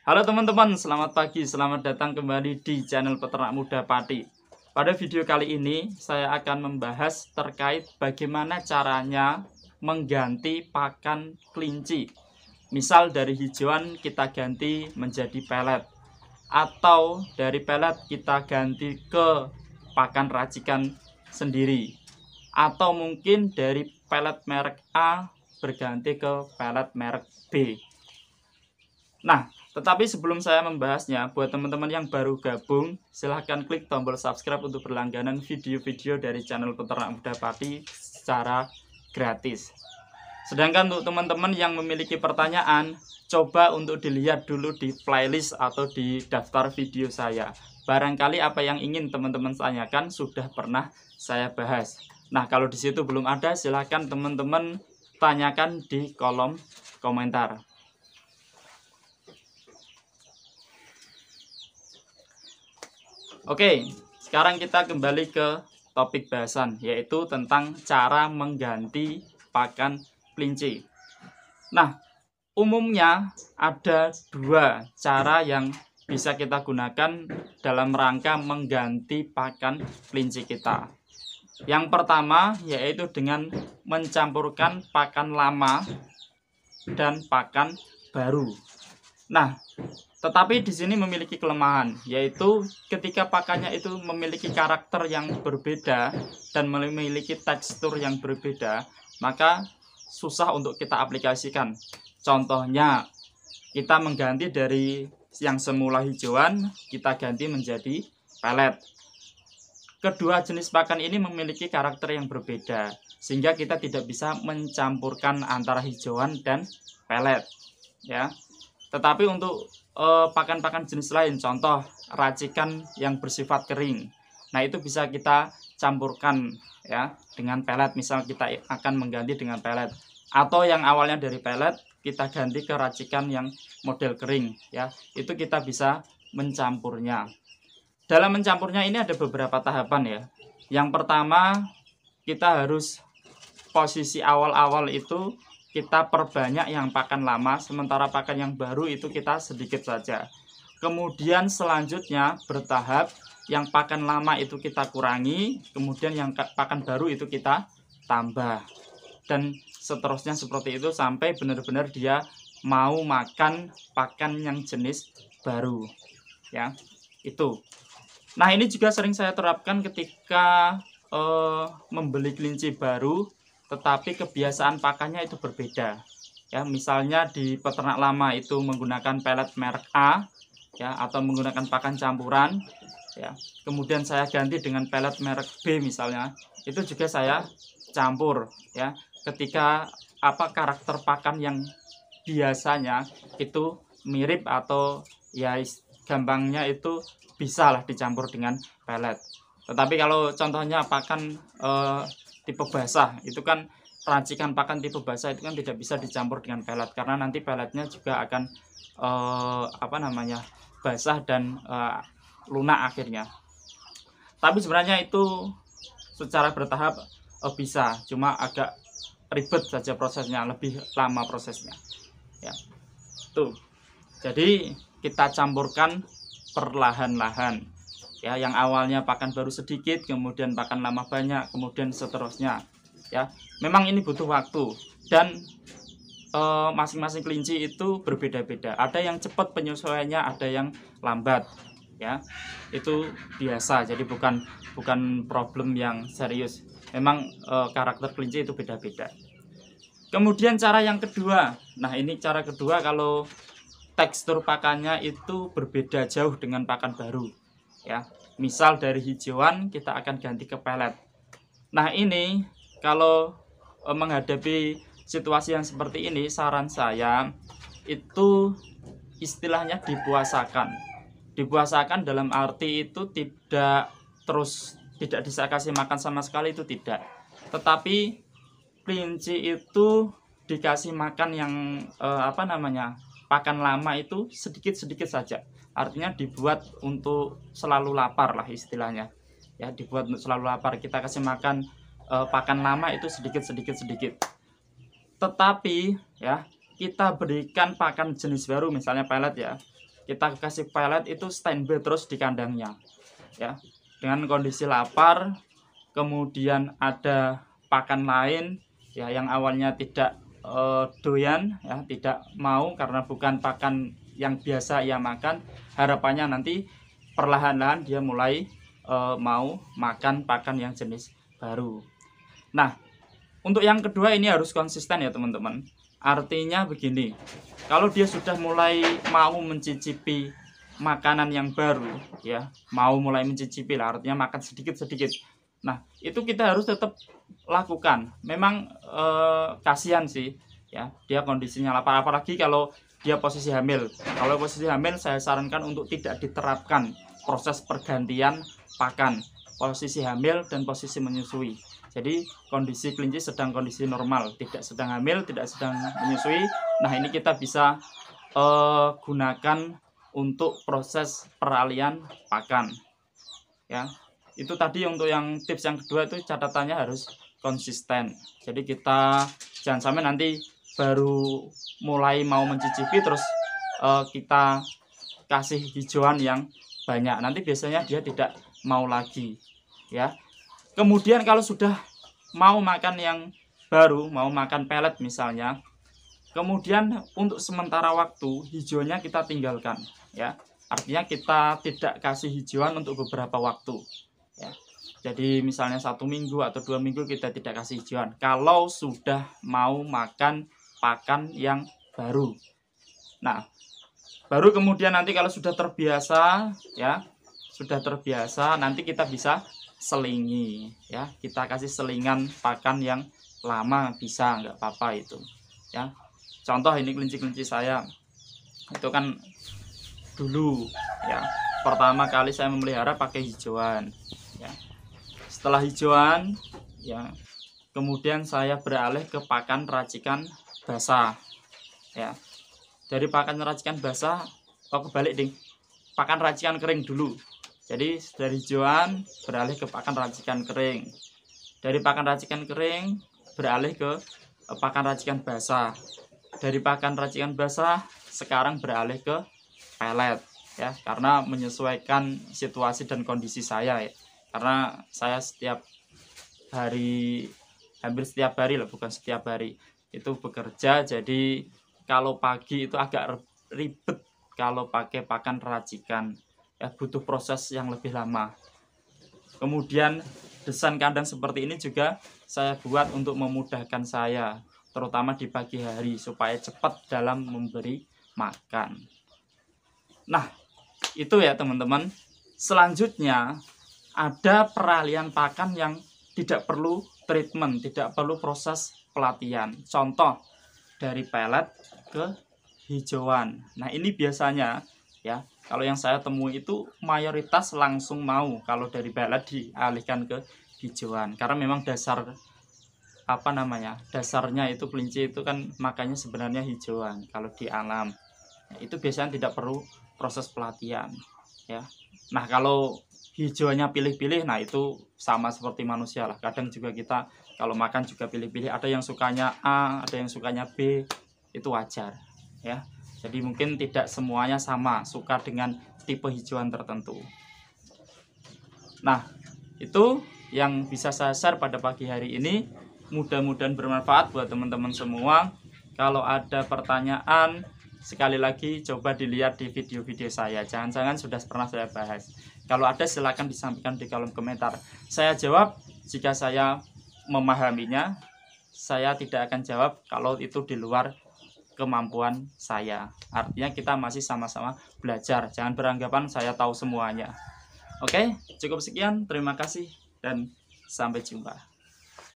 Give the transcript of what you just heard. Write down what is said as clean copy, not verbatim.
Halo teman-teman, selamat pagi, selamat datang kembali di channel Peternak Muda Pati. Pada video kali ini, saya akan membahas terkait bagaimana caranya mengganti pakan kelinci. Misal dari hijauan kita ganti menjadi pelet, atau dari pelet kita ganti ke pakan racikan sendiri, atau mungkin dari pelet merek A berganti ke pelet merek B. Nah, tetapi sebelum saya membahasnya, buat teman-teman yang baru gabung, silahkan klik tombol subscribe untuk berlangganan video-video dari channel Peternak Muda Pati secara gratis. Sedangkan untuk teman-teman yang memiliki pertanyaan, coba untuk dilihat dulu di playlist atau di daftar video saya. Barangkali apa yang ingin teman-teman tanyakan sudah pernah saya bahas. Nah, kalau di situ belum ada, silahkan teman-teman tanyakan di kolom komentar. Oke, sekarang kita kembali ke topik bahasan, yaitu tentang cara mengganti pakan kelinci. Nah, umumnya ada dua cara yang bisa kita gunakan dalam rangka mengganti pakan kelinci kita. Yang pertama yaitu dengan mencampurkan pakan lama dan pakan baru. Nah, tetapi di sini memiliki kelemahan, yaitu ketika pakannya itu memiliki karakter yang berbeda dan memiliki tekstur yang berbeda, maka susah untuk kita aplikasikan. Contohnya, kita mengganti dari yang semula hijauan, kita ganti menjadi pelet. Kedua jenis pakan ini memiliki karakter yang berbeda, sehingga kita tidak bisa mencampurkan antara hijauan dan pelet, ya. Tetapi untuk pakan-pakan jenis lain, contoh racikan yang bersifat kering, nah itu bisa kita campurkan ya dengan pelet. Misal kita akan mengganti dengan pelet, atau yang awalnya dari pelet kita ganti ke racikan yang model kering, ya itu kita bisa mencampurnya. Dalam mencampurnya ini ada beberapa tahapan ya. Yang pertama, kita harus posisi awal-awal itu kita perbanyak yang pakan lama, sementara pakan yang baru itu kita sedikit saja. Kemudian selanjutnya bertahap, yang pakan lama itu kita kurangi, kemudian yang pakan baru itu kita tambah. Dan seterusnya seperti itu sampai benar-benar dia mau makan pakan yang jenis baru. Ya, itu. Nah, ini juga sering saya terapkan ketika membeli kelinci baru, tetapi kebiasaan pakannya itu berbeda. Ya, misalnya di peternak lama itu menggunakan pelet merek A, ya, atau menggunakan pakan campuran, ya. Kemudian saya ganti dengan pelet merek B misalnya, itu juga saya campur, ya. Ketika karakter pakan yang biasanya itu mirip atau ya gampangnya itu bisalah dicampur dengan pelet. Tetapi kalau contohnya pakan tipe basah, itu kan racikan pakan tipe basah itu kan tidak bisa dicampur dengan pelet, karena nanti peletnya juga akan basah dan lunak akhirnya. Tapi sebenarnya itu secara bertahap bisa, cuma agak ribet saja prosesnya, lebih lama prosesnya ya. Tuh, jadi kita campurkan perlahan-lahan ya, yang awalnya pakan baru sedikit, kemudian pakan lama banyak, kemudian seterusnya ya. Memang ini butuh waktu, dan masing-masing kelinci itu berbeda-beda. Ada yang cepat penyesuaiannya, ada yang lambat ya. Itu biasa, jadi bukan problem yang serius. Memang karakter kelinci itu beda-beda. Kemudian cara yang kedua, nah ini cara kedua, kalau tekstur pakannya itu berbeda jauh dengan pakan baru ya. Misal dari hijauan kita akan ganti ke pelet. Nah, ini kalau menghadapi situasi yang seperti ini, saran saya itu istilahnya dipuasakan. Dipuasakan dalam arti itu tidak dikasih makan sama sekali, itu tidak. Tetapi kelinci itu dikasih makan yang pakan lama itu sedikit-sedikit saja. Artinya dibuat untuk selalu lapar lah istilahnya. Ya, dibuat untuk selalu lapar. Kita kasih makan pakan lama itu sedikit-sedikit. Tetapi ya, kita berikan pakan jenis baru misalnya pelet ya. kita kasih pelet itu standby terus di kandangnya ya, dengan kondisi lapar, kemudian ada pakan lain ya yang awalnya tidak doyan ya, tidak mau karena bukan pakan yang biasa ia makan. Harapannya nanti perlahan-lahan dia mulai mau makan pakan yang jenis baru. Nah, untuk yang kedua ini harus konsisten ya teman-teman. Artinya begini, kalau dia sudah mulai mau mencicipi makanan yang baru ya, mau mulai mencicipi lah, artinya makan sedikit-sedikit. Nah, itu kita harus tetap lakukan. Memang kasihan sih ya, dia kondisinya lapar, apalagi kalau dia posisi hamil. Kalau posisi hamil saya sarankan untuk tidak diterapkan proses pergantian pakan posisi hamil dan posisi menyusui. Jadi kondisi kelinci sedang kondisi normal, tidak sedang hamil, tidak sedang menyusui. Nah, ini kita bisa gunakan untuk proses peralihan pakan ya. Itu tadi untuk yang tips yang kedua, itu catatannya harus konsisten. Jadi kita jangan sampai nanti baru mulai mau mencicipi terus kita kasih hijauan yang banyak, nanti biasanya dia tidak mau lagi ya. Kemudian kalau sudah mau makan yang baru, mau makan pelet misalnya, kemudian untuk sementara waktu hijauannya kita tinggalkan ya. Artinya kita tidak kasih hijauan untuk beberapa waktu ya. Jadi misalnya 1 minggu atau 2 minggu kita tidak kasih hijauan kalau sudah mau makan pakan yang baru. Nah, baru kemudian nanti kalau sudah terbiasa ya, sudah terbiasa, nanti kita bisa selingi ya, kita kasih selingan pakan yang lama bisa, nggak apa-apa itu ya. Contoh ini kelinci-kelinci saya itu kan dulu ya, pertama kali saya memelihara pakai hijauan ya. Setelah hijauan ya, kemudian saya beralih ke pakan racikan basah ya. Dari pakan racikan basah kebalik ding, pakan racikan kering dulu. Jadi dari hijauan beralih ke pakan racikan kering, dari pakan racikan kering beralih ke pakan racikan basah, dari pakan racikan basah sekarang beralih ke pelet ya, karena menyesuaikan situasi dan kondisi saya ya. Karena saya setiap hari, hampir setiap hari lah, bukan setiap hari, itu bekerja. Jadi kalau pagi itu agak ribet kalau pakai pakan racikan ya, butuh proses yang lebih lama. Kemudian desain kandang seperti ini juga saya buat untuk memudahkan saya, terutama di pagi hari, supaya cepat dalam memberi makan. Nah, itu ya teman-teman. Selanjutnya ada peralihan pakan yang tidak perlu treatment, tidak perlu proses pelatihan. Contoh dari pelet ke hijauan. Nah, ini biasanya ya, kalau yang saya temui itu mayoritas langsung mau kalau dari pelet dialihkan ke hijauan, karena memang dasarnya itu kelinci itu kan makanya sebenarnya hijauan kalau di alam ya, itu biasanya tidak perlu proses pelatihan ya. Nah, kalau hijauannya pilih-pilih, nah itu sama seperti manusia lah, kadang juga kita kalau makan juga pilih-pilih, ada yang sukanya A, ada yang sukanya B, itu wajar ya. Jadi mungkin tidak semuanya sama suka dengan tipe hijauan tertentu. Nah, itu yang bisa saya share pada pagi hari ini. Mudah-mudahan bermanfaat buat teman-teman semua. Kalau ada pertanyaan, sekali lagi coba dilihat di video-video saya. Jangan-jangan sudah pernah saya bahas. Kalau ada silakan disampaikan di kolom komentar. Saya jawab jika saya memahaminya. Saya tidak akan jawab kalau itu di luar kemampuan saya. Artinya kita masih sama-sama belajar. Jangan beranggapan saya tahu semuanya. Oke, cukup sekian. Terima kasih dan sampai jumpa.